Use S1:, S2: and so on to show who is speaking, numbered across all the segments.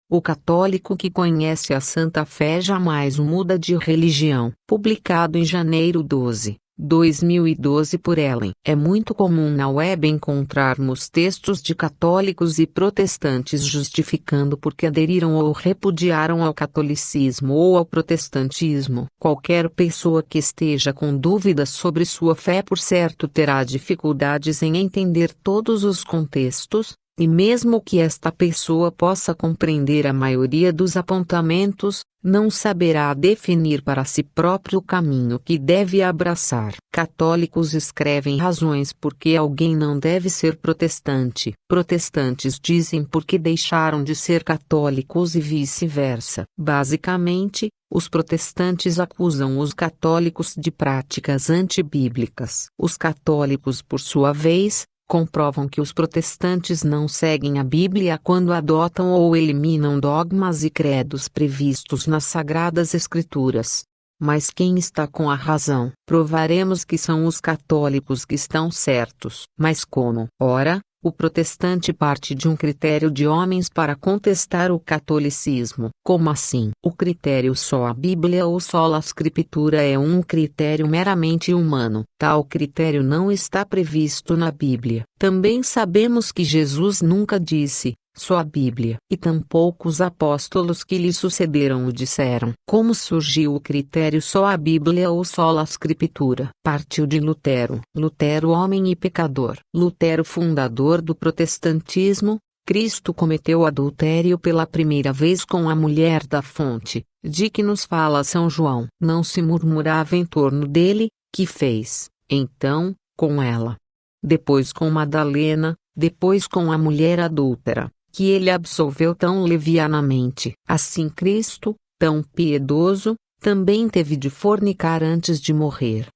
S1: O católico que conhece a Santa Fé jamais muda de religião. Publicado em janeiro 12, 2012 por Ellen. É muito comum na web encontrarmos textos de católicos e protestantes justificando porque aderiram ou repudiaram ao catolicismo ou ao protestantismo. Qualquer pessoa que esteja com dúvidas sobre sua fé por certo terá dificuldades em entender todos os contextos, e mesmo que esta pessoa possa compreender a maioria dos apontamentos, não saberá definir para si próprio o caminho que deve abraçar. Católicos escrevem razões por que alguém não deve ser protestante. Protestantes dizem por que deixaram de ser católicos e vice-versa. Basicamente, os protestantes acusam os católicos de práticas antibíblicas. Os católicos, por sua vez, comprovam que os protestantes não seguem a Bíblia quando adotam ou eliminam dogmas e credos previstos nas Sagradas Escrituras. Mas quem está com a razão? Provaremos que são os católicos que estão certos. Mas como? Ora, o protestante parte de um critério de homens para contestar o catolicismo. Como assim? O critério só a Bíblia ou só a Escritura é um critério meramente humano. Tal critério não está previsto na Bíblia. Também sabemos que Jesus nunca disse só a Bíblia, e tampouco os apóstolos que lhe sucederam o disseram. Como surgiu o critério só a Bíblia ou só a Escritura? Partiu de Lutero. Lutero, homem e pecador. Lutero, fundador do protestantismo. Cristo cometeu adultério pela primeira vez com a mulher da fonte, de que nos fala São João. Não se murmurava em torno dele, que fez, então, com ela. Depois com Madalena, depois com a mulher adúltera, que ele absolveu tão levianamente. Assim Cristo, tão piedoso, também teve de fornicar antes de morrer.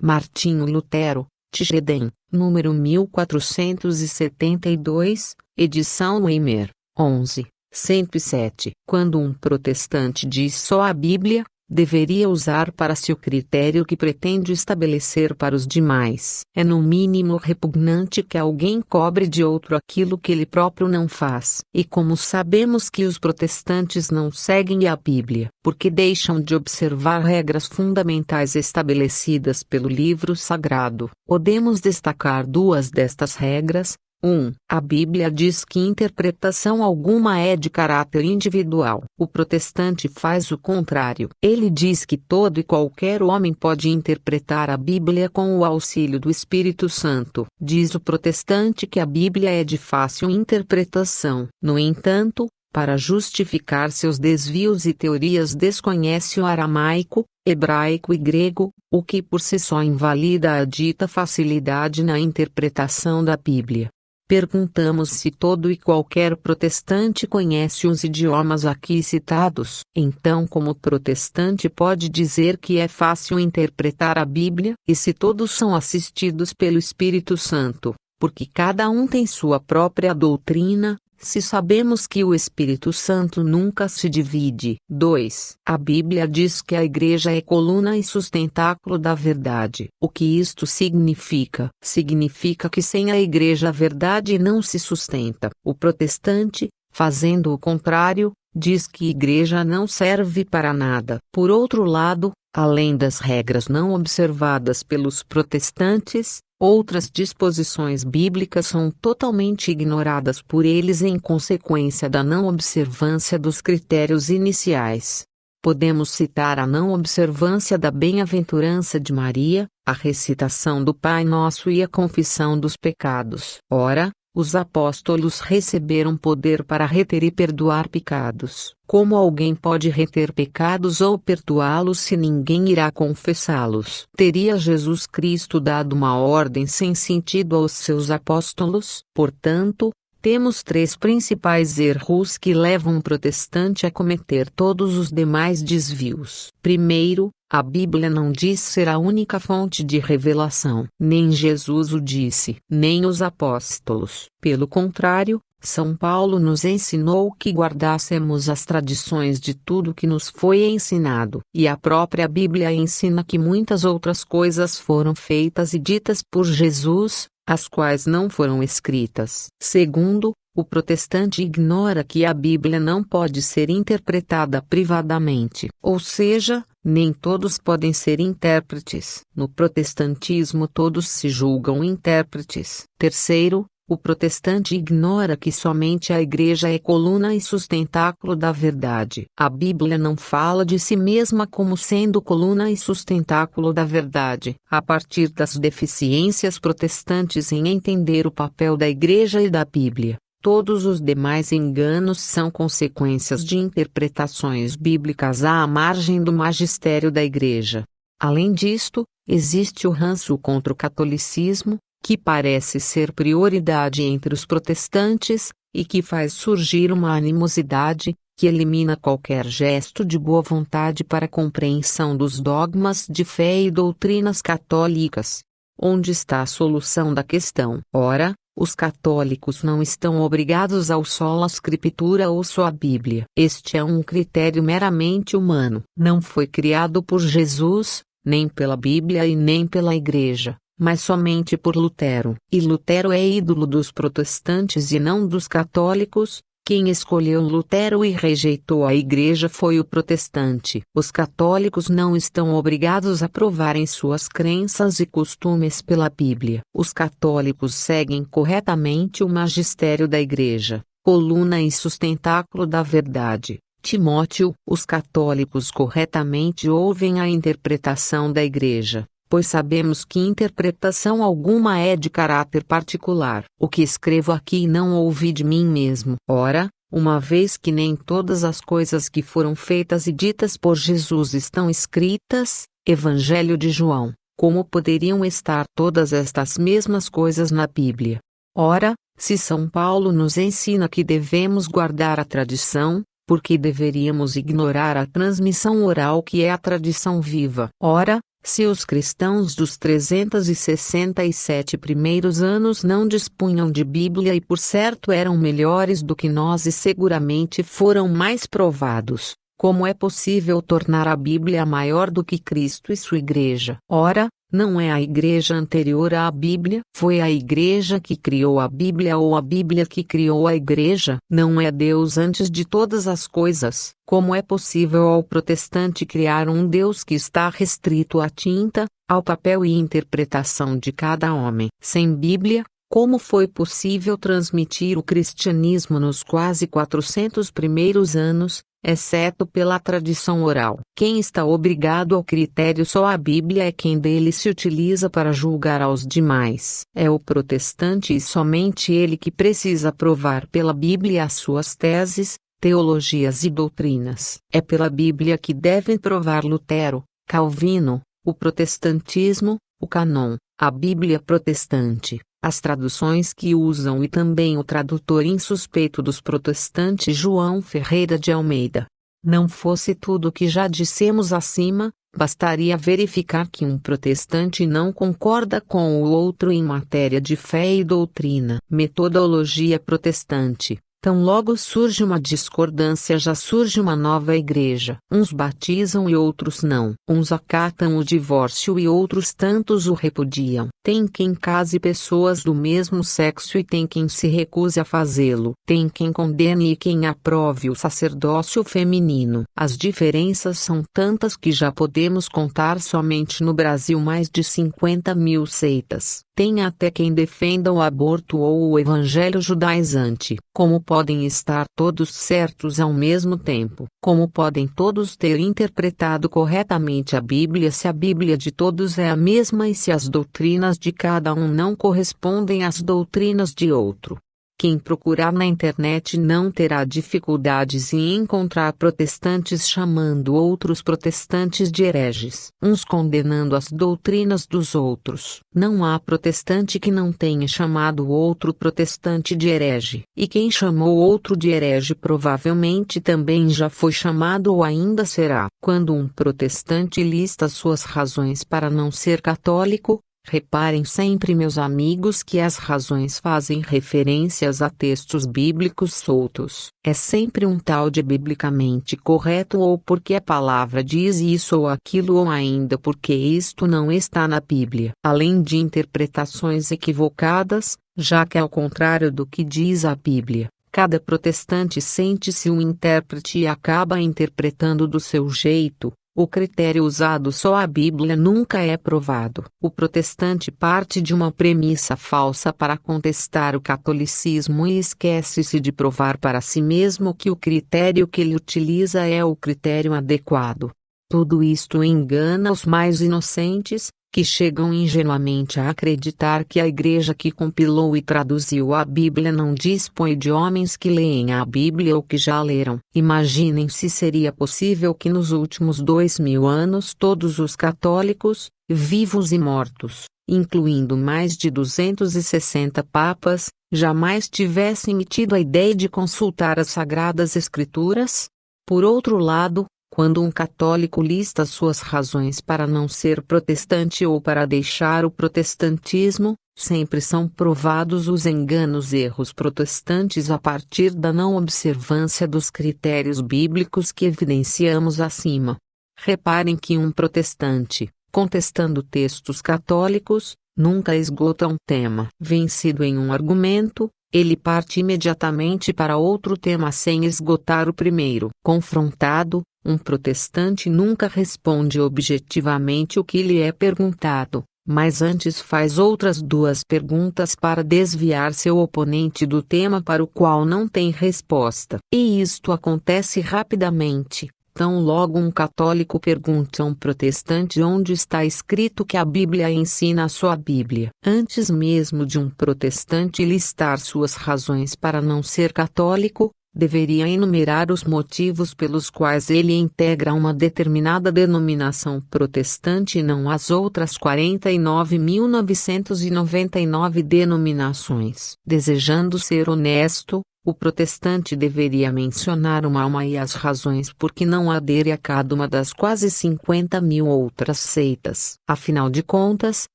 S1: Martinho Lutero, Tischeden, número 1472, edição Weimer, 11, 107. Quando um protestante diz só a Bíblia, deveria usar para si o critério que pretende estabelecer para os demais. É no mínimo repugnante que alguém cobre de outro aquilo que ele próprio não faz. E como sabemos que os protestantes não seguem a Bíblia, porque deixam de observar regras fundamentais estabelecidas pelo livro sagrado, podemos destacar duas destas regras. 1. A Bíblia diz que interpretação alguma é de caráter individual. O protestante faz o contrário. Ele diz que todo e qualquer homem pode interpretar a Bíblia com o auxílio do Espírito Santo. Diz o protestante que a Bíblia é de fácil interpretação. No entanto, para justificar seus desvios e teorias desconhece o aramaico, hebraico e grego, o que por si só invalida a dita facilidade na interpretação da Bíblia. Perguntamos se todo e qualquer protestante conhece os idiomas aqui citados. Então, como protestante pode dizer que é fácil interpretar a Bíblia? E se todos são assistidos pelo Espírito Santo, porque cada um tem sua própria doutrina? Se sabemos que o Espírito Santo nunca se divide. 2. A Bíblia diz que a Igreja é coluna e sustentáculo da verdade. O que isto significa? Significa que sem a Igreja a verdade não se sustenta. O protestante, fazendo o contrário, diz que Igreja não serve para nada. Por outro lado, além das regras não observadas pelos protestantes, outras disposições bíblicas são totalmente ignoradas por eles em consequência da não observância dos critérios iniciais. Podemos citar a não observância da bem-aventurança de Maria, a recitação do Pai Nosso e a confissão dos pecados. Ora, os apóstolos receberam poder para reter e perdoar pecados. Como alguém pode reter pecados ou perdoá-los se ninguém irá confessá-los? Teria Jesus Cristo dado uma ordem sem sentido aos seus apóstolos? Portanto, temos três principais erros que levam um protestante a cometer todos os demais desvios. Primeiro, a Bíblia não diz ser a única fonte de revelação. Nem Jesus o disse, nem os apóstolos. Pelo contrário, São Paulo nos ensinou que guardássemos as tradições de tudo que nos foi ensinado. E a própria Bíblia ensina que muitas outras coisas foram feitas e ditas por Jesus, as quais não foram escritas. Segundo, o protestante ignora que a Bíblia não pode ser interpretada privadamente, ou seja, nem todos podem ser intérpretes. No protestantismo todos se julgam intérpretes. Terceiro, o protestante ignora que somente a Igreja é coluna e sustentáculo da verdade. A Bíblia não fala de si mesma como sendo coluna e sustentáculo da verdade. A partir das deficiências protestantes em entender o papel da Igreja e da Bíblia, todos os demais enganos são consequências de interpretações bíblicas à margem do magistério da Igreja. Além disto, existe o ranço contra o catolicismo, que parece ser prioridade entre os protestantes, e que faz surgir uma animosidade, que elimina qualquer gesto de boa vontade para a compreensão dos dogmas de fé e doutrinas católicas. Onde está a solução da questão? Ora, os católicos não estão obrigados ao sola scriptura ou só a Bíblia. Este é um critério meramente humano. Não foi criado por Jesus, nem pela Bíblia e nem pela Igreja, mas somente por Lutero. E Lutero é ídolo dos protestantes e não dos católicos. Quem escolheu Lutero e rejeitou a Igreja foi o protestante. Os católicos não estão obrigados a provarem suas crenças e costumes pela Bíblia. Os católicos seguem corretamente o magistério da Igreja, coluna e sustentáculo da verdade. Timóteo, os católicos corretamente ouvem a interpretação da Igreja, pois sabemos que interpretação alguma é de caráter particular. O que escrevo aqui não ouvi de mim mesmo. Ora, uma vez que nem todas as coisas que foram feitas e ditas por Jesus estão escritas, Evangelho de João, como poderiam estar todas estas mesmas coisas na Bíblia? Ora, se São Paulo nos ensina que devemos guardar a tradição, por que deveríamos ignorar a transmissão oral que é a tradição viva? Ora, se os cristãos dos 367 primeiros anos não dispunham de Bíblia e por certo eram melhores do que nós e seguramente foram mais provados, como é possível tornar a Bíblia maior do que Cristo e sua Igreja? Ora, não é a Igreja anterior à Bíblia? Foi a Igreja que criou a Bíblia ou a Bíblia que criou a Igreja? Não é Deus antes de todas as coisas? Como é possível ao protestante criar um Deus que está restrito à tinta, ao papel e interpretação de cada homem? Sem Bíblia, como foi possível transmitir o cristianismo nos quase 400 primeiros anos, exceto pela tradição oral? Quem está obrigado ao critério só a Bíblia é quem dele se utiliza para julgar aos demais. É o protestante e somente ele que precisa provar pela Bíblia as suas teses, teologias e doutrinas. É pela Bíblia que devem provar Lutero, Calvino, o protestantismo, o cânon, a Bíblia protestante, as traduções que usam e também o tradutor insuspeito dos protestantes João Ferreira de Almeida. Não fosse tudo o que já dissemos acima, bastaria verificar que um protestante não concorda com o outro em matéria de fé e doutrina. Metodologia protestante. Tão logo surge uma discordância já surge uma nova igreja. Uns batizam e outros não. Uns acatam o divórcio e outros tantos o repudiam. Tem quem case pessoas do mesmo sexo e tem quem se recuse a fazê-lo. Tem quem condene e quem aprove o sacerdócio feminino. As diferenças são tantas que já podemos contar somente no Brasil mais de 50.000 seitas. Tem até quem defenda o aborto ou o evangelho judaizante. Como podem estar todos certos ao mesmo tempo? Como podem todos ter interpretado corretamente a Bíblia se a Bíblia de todos é a mesma e se as doutrinas de cada um não correspondem às doutrinas de outro? Quem procurar na internet não terá dificuldades em encontrar protestantes chamando outros protestantes de hereges, uns condenando as doutrinas dos outros. Não há protestante que não tenha chamado outro protestante de herege. E quem chamou outro de herege provavelmente também já foi chamado ou ainda será. Quando um protestante lista suas razões para não ser católico, reparem sempre, meus amigos, que as razões fazem referências a textos bíblicos soltos. É sempre um tal de biblicamente correto ou porque a palavra diz isso ou aquilo ou ainda porque isto não está na Bíblia. Além de interpretações equivocadas, já que, ao contrário do que diz a Bíblia, cada protestante sente-se um intérprete e acaba interpretando do seu jeito. O critério usado só a Bíblia nunca é provado. O protestante parte de uma premissa falsa para contestar o catolicismo e esquece-se de provar para si mesmo que o critério que ele utiliza é o critério adequado. Tudo isto engana os mais inocentes, que chegam ingenuamente a acreditar que a igreja que compilou e traduziu a Bíblia não dispõe de homens que leem a Bíblia ou que já leram. Imaginem se seria possível que nos últimos 2000 anos todos os católicos, vivos e mortos, incluindo mais de 260 papas, jamais tivessem tido a ideia de consultar as Sagradas Escrituras? Por outro lado, quando um católico lista suas razões para não ser protestante ou para deixar o protestantismo, sempre são provados os enganos e erros protestantes a partir da não observância dos critérios bíblicos que evidenciamos acima. Reparem que um protestante, contestando textos católicos, nunca esgota um tema. Vencido em um argumento, ele parte imediatamente para outro tema sem esgotar o primeiro. Confrontado, um protestante nunca responde objetivamente o que lhe é perguntado, mas antes faz outras duas perguntas para desviar seu oponente do tema para o qual não tem resposta. E isto acontece rapidamente. Tão logo um católico pergunta a um protestante onde está escrito que a Bíblia ensina a sua Bíblia. Antes mesmo de um protestante listar suas razões para não ser católico, deveria enumerar os motivos pelos quais ele integra uma determinada denominação protestante e não as outras 49.999 denominações. Desejando ser honesto, o protestante deveria mencionar uma a uma e as razões por que não adere a cada uma das quase 50.000 outras seitas. Afinal de contas,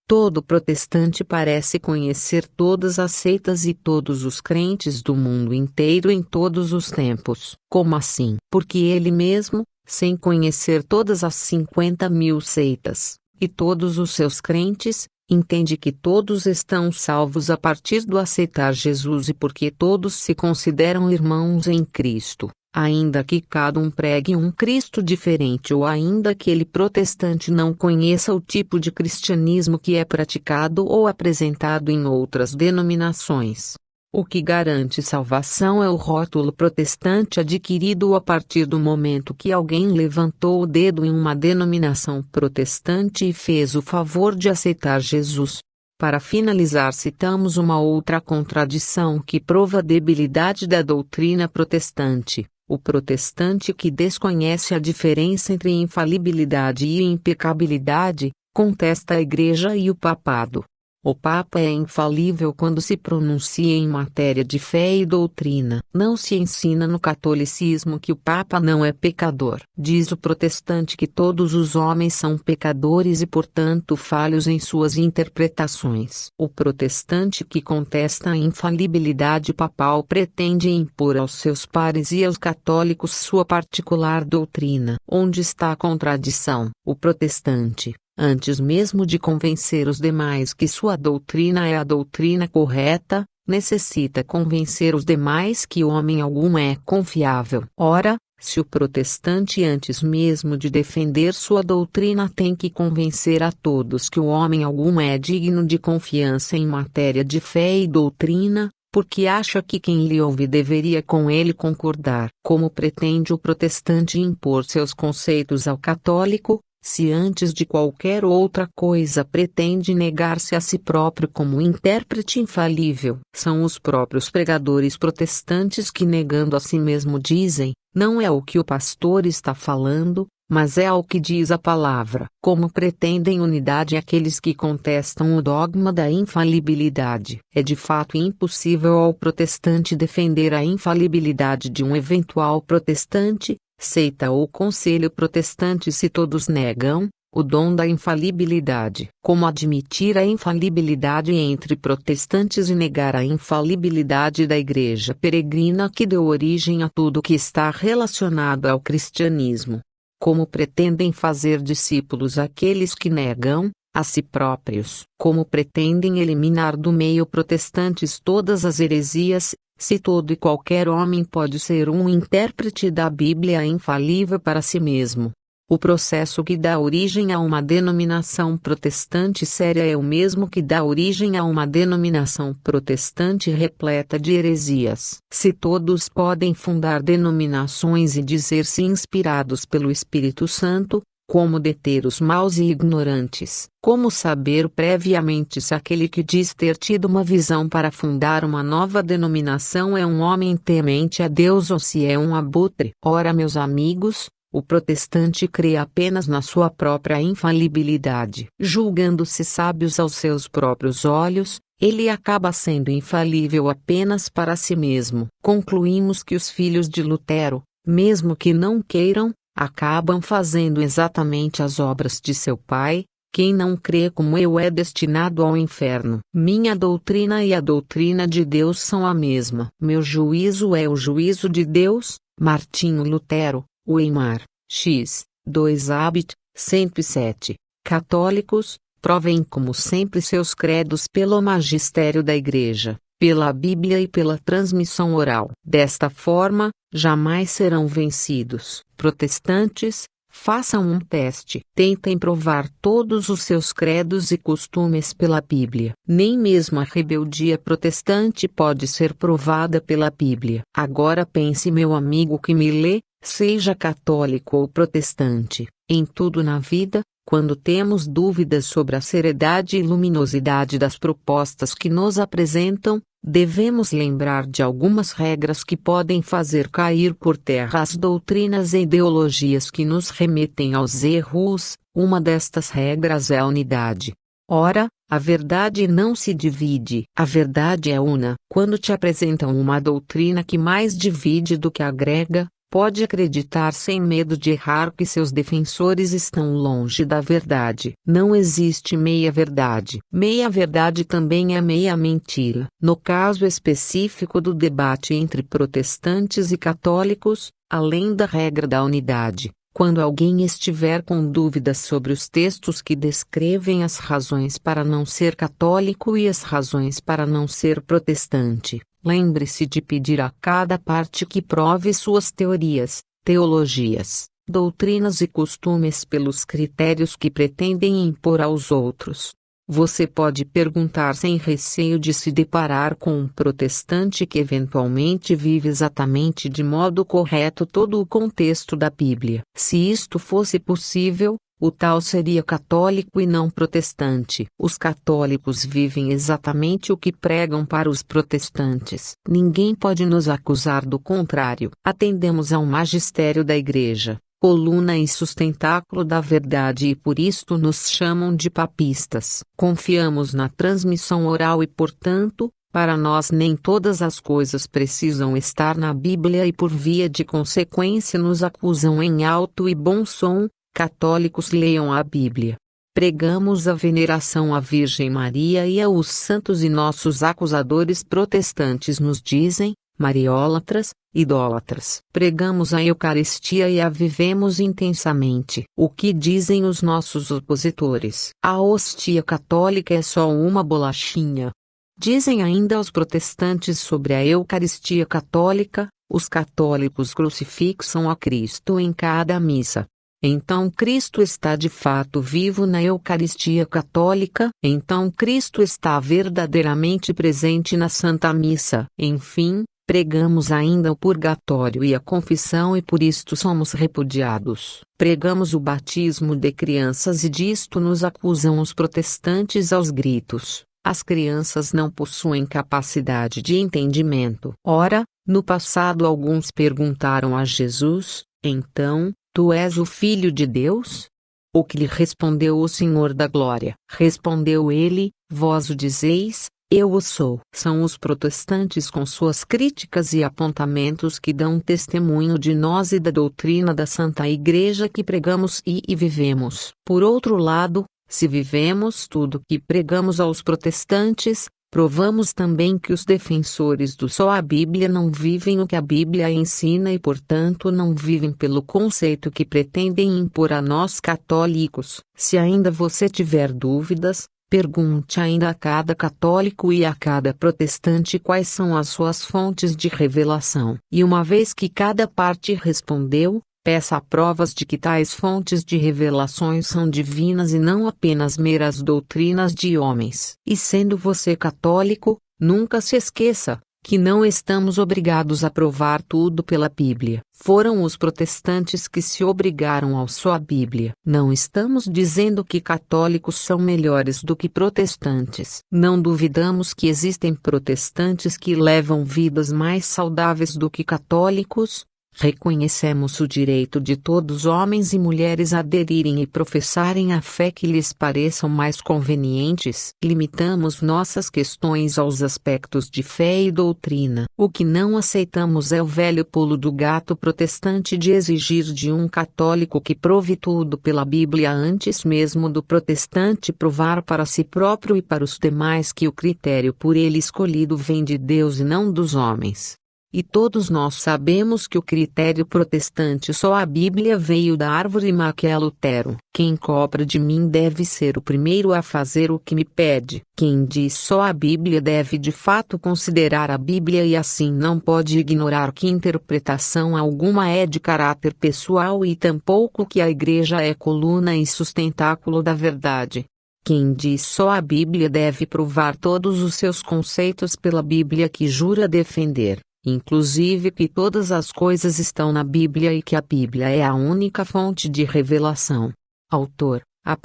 S1: todo protestante parece conhecer todas as seitas e todos os crentes do mundo inteiro em todos os tempos. Como assim? Porque ele mesmo, sem conhecer todas as 50.000 seitas, e todos os seus crentes, entende que todos estão salvos a partir do aceitar Jesus e porque todos se consideram irmãos em Cristo, ainda que cada um pregue um Cristo diferente ou ainda que ele protestante não conheça o tipo de cristianismo que é praticado ou apresentado em outras denominações. O que garante salvação é o rótulo protestante adquirido a partir do momento que alguém levantou o dedo em uma denominação protestante e fez o favor de aceitar Jesus. Para finalizar, citamos uma outra contradição que prova a debilidade da doutrina protestante. O protestante que desconhece a diferença entre infalibilidade e impecabilidade, contesta a Igreja e o papado. O Papa é infalível quando se pronuncia em matéria de fé e doutrina. Não se ensina no catolicismo que o Papa não é pecador. Diz o protestante que todos os homens são pecadores e portanto falhos em suas interpretações. O protestante que contesta a infalibilidade papal pretende impor aos seus pares e aos católicos sua particular doutrina. Onde está a contradição? O protestante, antes mesmo de convencer os demais que sua doutrina é a doutrina correta, necessita convencer os demais que homem algum é confiável. Ora, se o protestante antes mesmo de defender sua doutrina tem que convencer a todos que o homem algum é digno de confiança em matéria de fé e doutrina, porque acha que quem lhe ouve deveria com ele concordar. Como pretende o protestante impor seus conceitos ao católico, se antes de qualquer outra coisa pretende negar-se a si próprio como intérprete infalível? São os próprios pregadores protestantes que, negando a si mesmo, dizem: não é o que o pastor está falando, mas é ao que diz a palavra. Como pretendem unidade aqueles que contestam o dogma da infalibilidade? É de fato impossível ao protestante defender a infalibilidade de um eventual protestante, seita ou conselho protestante se todos negam o dom da infalibilidade. Como admitir a infalibilidade entre protestantes e negar a infalibilidade da Igreja peregrina que deu origem a tudo que está relacionado ao cristianismo? Como pretendem fazer discípulos aqueles que negam, a si próprios. Como pretendem eliminar do meio protestantes todas as heresias, se todo e qualquer homem pode ser um intérprete da Bíblia infalível para si mesmo? O processo que dá origem a uma denominação protestante séria é o mesmo que dá origem a uma denominação protestante repleta de heresias. Se todos podem fundar denominações e dizer-se inspirados pelo Espírito Santo, como deter os maus e ignorantes? Como saber previamente se aquele que diz ter tido uma visão para fundar uma nova denominação é um homem temente a Deus ou se é um abutre? Ora, meus amigos, o protestante crê apenas na sua própria infalibilidade. Julgando-se sábios aos seus próprios olhos, ele acaba sendo infalível apenas para si mesmo. Concluímos que os filhos de Lutero, mesmo que não queiram, acabam fazendo exatamente as obras de seu pai. Quem não crê como eu é destinado ao inferno. Minha doutrina e a doutrina de Deus são a mesma. Meu juízo é o juízo de Deus. Martinho Lutero, Weimar, X. 2 Habit, 107. Católicos, provem como sempre seus credos pelo magistério da Igreja, pela Bíblia e pela transmissão oral. Desta forma, jamais serão vencidos. Protestantes, façam um teste. Tentem provar todos os seus credos e costumes pela Bíblia. Nem mesmo a rebeldia protestante pode ser provada pela Bíblia. Agora pense, meu amigo que me lê, seja católico ou protestante, em tudo na vida, quando temos dúvidas sobre a seriedade e luminosidade das propostas que nos apresentam, devemos lembrar de algumas regras que podem fazer cair por terra as doutrinas e ideologias que nos remetem aos erros. Uma destas regras é a unidade. Ora, a verdade não se divide, a verdade é una. Quando te apresentam uma doutrina que mais divide do que agrega, pode acreditar sem medo de errar que seus defensores estão longe da verdade. Não existe meia-verdade. Meia-verdade também é meia-mentira. No caso específico do debate entre protestantes e católicos, além da regra da unidade, quando alguém estiver com dúvidas sobre os textos que descrevem as razões para não ser católico e as razões para não ser protestante, lembre-se de pedir a cada parte que prove suas teorias, teologias, doutrinas e costumes pelos critérios que pretendem impor aos outros. Você pode perguntar sem receio de se deparar com um protestante que eventualmente vive exatamente de modo correto todo o contexto da Bíblia. Se isto fosse possível, o tal seria católico e não protestante. Os católicos vivem exatamente o que pregam para os protestantes. Ninguém pode nos acusar do contrário. Atendemos ao magistério da Igreja, coluna e sustentáculo da verdade, e por isto nos chamam de papistas. Confiamos na transmissão oral e, portanto, para nós nem todas as coisas precisam estar na Bíblia e por via de consequência nos acusam em alto e bom som. Católicos, leiam a Bíblia. Pregamos a veneração à Virgem Maria e aos santos, e nossos acusadores protestantes nos dizem mariólatras, idólatras. Pregamos a Eucaristia e a vivemos intensamente. O que dizem os nossos opositores? A hostia católica é só uma bolachinha. Dizem ainda os protestantes sobre a Eucaristia católica: os católicos crucifixam a Cristo em cada missa. Então Cristo está de fato vivo na Eucaristia católica? Então Cristo está verdadeiramente presente na Santa Missa? Enfim, pregamos ainda o purgatório e a confissão, e por isto somos repudiados. Pregamos o batismo de crianças e disto nos acusam os protestantes aos gritos. As crianças não possuem capacidade de entendimento. Ora, no passado alguns perguntaram a Jesus: então, tu és o Filho de Deus? O que lhe respondeu o Senhor da Glória? Respondeu ele: vós o dizeis, eu o sou. São os protestantes com suas críticas e apontamentos que dão testemunho de nós e da doutrina da Santa Igreja que pregamos e vivemos. Por outro lado, se vivemos tudo que pregamos aos protestantes, Provamos também que os defensores do só a Bíblia não vivem o que a Bíblia ensina e, portanto, não vivem pelo conceito que pretendem impor a nós católicos. Se ainda você tiver dúvidas, pergunte ainda a cada católico e a cada protestante quais são as suas fontes de revelação. E uma vez que cada parte respondeu, peça provas de que tais fontes de revelações são divinas e não apenas meras doutrinas de homens. E sendo você católico, nunca se esqueça que não estamos obrigados a provar tudo pela Bíblia. Foram os protestantes que se obrigaram ao só a Bíblia. Não estamos dizendo que católicos são melhores do que protestantes. Não duvidamos que existem protestantes que levam vidas mais saudáveis do que católicos. Reconhecemos o direito de todos homens e mulheres aderirem e professarem a fé que lhes pareçam mais convenientes. Limitamos nossas questões aos aspectos de fé e doutrina. O que não aceitamos é o velho pulo do gato protestante de exigir de um católico que prove tudo pela Bíblia antes mesmo do protestante provar para si próprio e para os demais que o critério por ele escolhido vem de Deus e não dos homens. E todos nós sabemos que o critério protestante só a Bíblia veio da árvore Maquia Lutero. Quem cobra de mim deve ser o primeiro a fazer o que me pede. Quem diz só a Bíblia deve de fato considerar a Bíblia e assim não pode ignorar que interpretação alguma é de caráter pessoal e tampouco que a Igreja é coluna e sustentáculo da verdade. Quem diz só a Bíblia deve provar todos os seus conceitos pela Bíblia que jura defender. Inclusive que todas as coisas estão na Bíblia e que a Bíblia é a única fonte de revelação. Autor: A.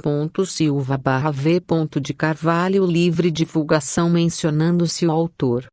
S1: Silva /V. de Carvalho. Livre divulgação mencionando-se o autor.